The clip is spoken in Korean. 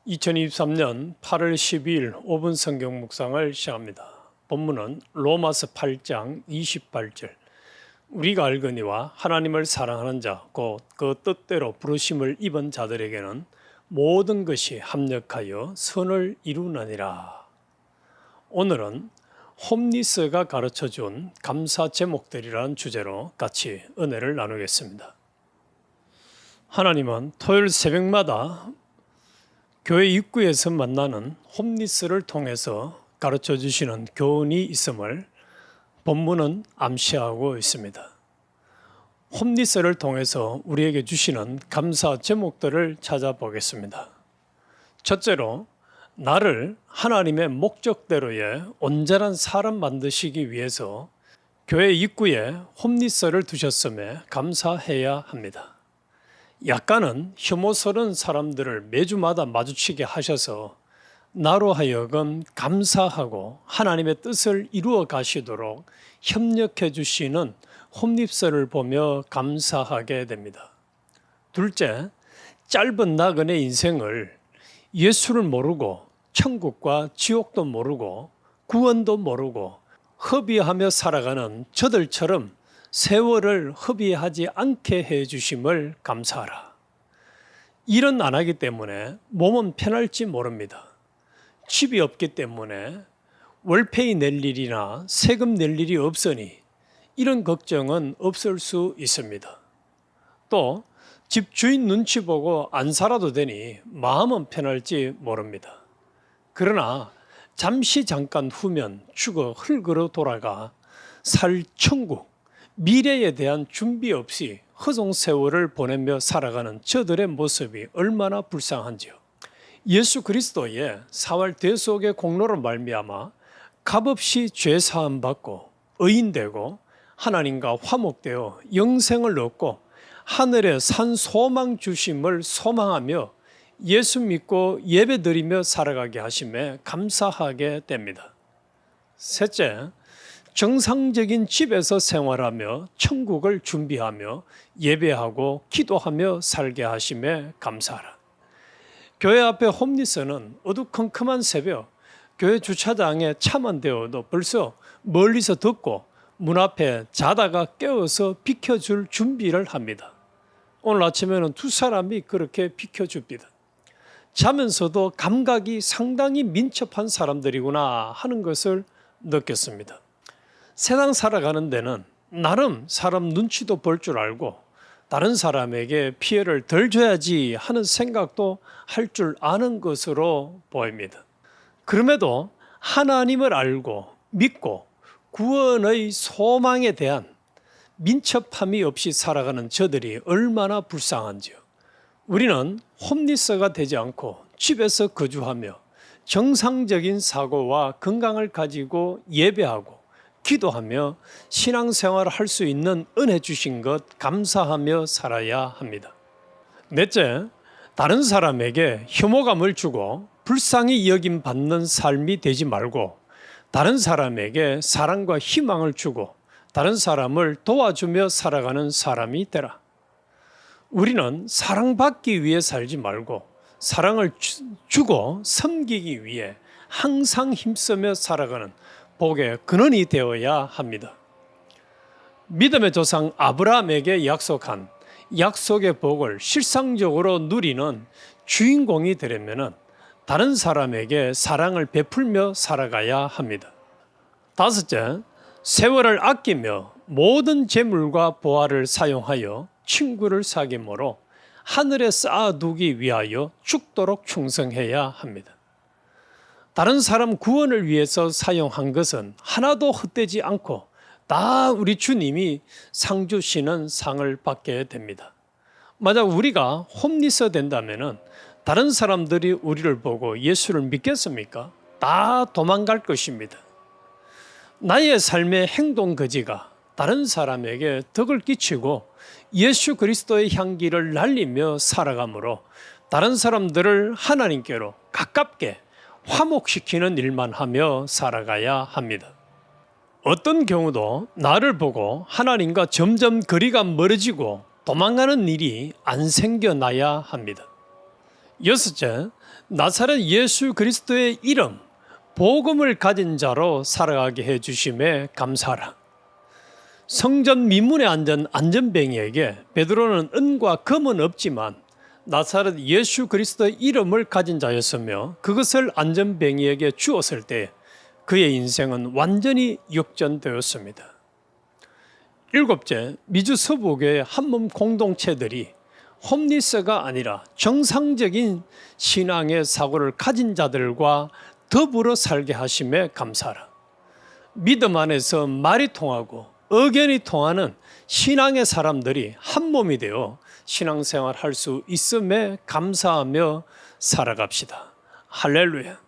2023년 8월 12일 5분 성경 묵상을 시작합니다. 본문은 로마서 8장 28절. 우리가 알거니와 하나님을 사랑하는 자 곧 그 뜻대로 부르심을 입은 자들에게는 모든 것이 합력하여 선을 이루느니라. 오늘은 홈리스가 가르쳐준 감사 제목들이라는 주제로 같이 은혜를 나누겠습니다. 하나님은 토요일 새벽마다 교회 입구에서 만나는 홈리스를 통해서 가르쳐 주시는 교훈이 있음을 본문은 암시하고 있습니다. 홈리스를 통해서 우리에게 주시는 감사 제목들을 찾아보겠습니다. 첫째로, 나를 하나님의 목적대로의 온전한 사람 만드시기 위해서 교회 입구에 홈리스를 두셨음에 감사해야 합니다. 약간은 혐오스러운 사람들을 매주마다 마주치게 하셔서 나로 하여금 감사하고 하나님의 뜻을 이루어 가시도록 협력해 주시는 홈리스를 보며 감사하게 됩니다. 둘째, 짧은 나그네 인생을 예수를 모르고 천국과 지옥도 모르고 구원도 모르고 허비하며 살아가는 저들처럼 세월을 허비하지 않게 해주심을 감사하라. 일은 안 하기 때문에 몸은 편할지 모릅니다. 집이 없기 때문에 월페이 낼 일이나 세금 낼 일이 없으니 이런 걱정은 없을 수 있습니다. 또 집주인 눈치 보고 안 살아도 되니 마음은 편할지 모릅니다. 그러나 잠깐 후면 죽어 흙으로 돌아가 살 천국, 미래에 대한 준비 없이 허송세월을 보내며 살아가는 저들의 모습이 얼마나 불쌍한지요. 예수 그리스도의 사활 대속의 공로로 말미암아 값없이 죄사함 받고 의인되고 하나님과 화목되어 영생을 얻고 하늘에 산 소망 주심을 소망하며 예수 믿고 예배드리며 살아가게 하심에 감사하게 됩니다. 셋째, 정상적인 집에서 생활하며 천국을 준비하며 예배하고 기도하며 살게 하심에 감사하라. 교회 앞에 홈리스는 어두컴컴한 새벽 교회 주차장에 차만 대어도 벌써 멀리서 듣고 문 앞에 자다가 깨어서 비켜줄 준비를 합니다. 오늘 아침에는 두 사람이 그렇게 비켜줍니다. 자면서도 감각이 상당히 민첩한 사람들이구나 하는 것을 느꼈습니다. 세상 살아가는 데는 나름 사람 눈치도 볼 줄 알고 다른 사람에게 피해를 덜 줘야지 하는 생각도 할 줄 아는 것으로 보입니다. 그럼에도 하나님을 알고 믿고 구원의 소망에 대한 민첩함이 없이 살아가는 저들이 얼마나 불쌍한지요. 우리는 홈리스가 되지 않고 집에서 거주하며 정상적인 사고와 건강을 가지고 예배하고 기도하며 신앙생활을 할 수 있는 은혜 주신 것 감사하며 살아야 합니다. 넷째, 다른 사람에게 혐오감을 주고 불쌍히 여김받는 삶이 되지 말고 다른 사람에게 사랑과 희망을 주고 다른 사람을 도와주며 살아가는 사람이 되라. 우리는 사랑받기 위해 살지 말고 사랑을 주고 섬기기 위해 항상 힘쓰며 살아가는 복의 근원이 되어야 합니다. 믿음의 조상 아브라함에게 약속한 약속의 복을 실상적으로 누리는 주인공이 되려면 다른 사람에게 사랑을 베풀며 살아가야 합니다. 다섯째, 세월을 아끼며 모든 재물과 보화를 사용하여 친구를 사귐으로 하늘에 쌓아두기 위하여 죽도록 충성해야 합니다. 다른 사람 구원을 위해서 사용한 것은 하나도 헛되지 않고 다 우리 주님이 상 주시는 상을 받게 됩니다. 만약 우리가 홈리스 된다면 다른 사람들이 우리를 보고 예수를 믿겠습니까? 다 도망갈 것입니다. 나의 삶의 행동 거지가 다른 사람에게 덕을 끼치고 예수 그리스도의 향기를 날리며 살아가므로 다른 사람들을 하나님께로 가깝게 화목시키는 일만 하며 살아가야 합니다. 어떤 경우도 나를 보고 하나님과 점점 거리가 멀어지고 도망가는 일이 안 생겨나야 합니다. 여섯째, 나사렛 예수 그리스도의 이름, 복음을 가진 자로 살아가게 해주심에 감사하라. 성전 미문에 앉은 안전뱅이에게 베드로는 은과 금은 없지만 나사렛 예수 그리스도의 이름을 가진 자였으며 그것을 안전뱅이에게 주었을 때 그의 인생은 완전히 역전되었습니다. 일곱째, 미주 서부교의 한몸 공동체들이 홈리스가 아니라 정상적인 신앙의 사고를 가진 자들과 더불어 살게 하심에 감사하라. 믿음 안에서 말이 통하고 의견이 통하는 신앙의 사람들이 한 몸이 되어 신앙생활 할 수 있음에 감사하며 살아갑시다. 할렐루야.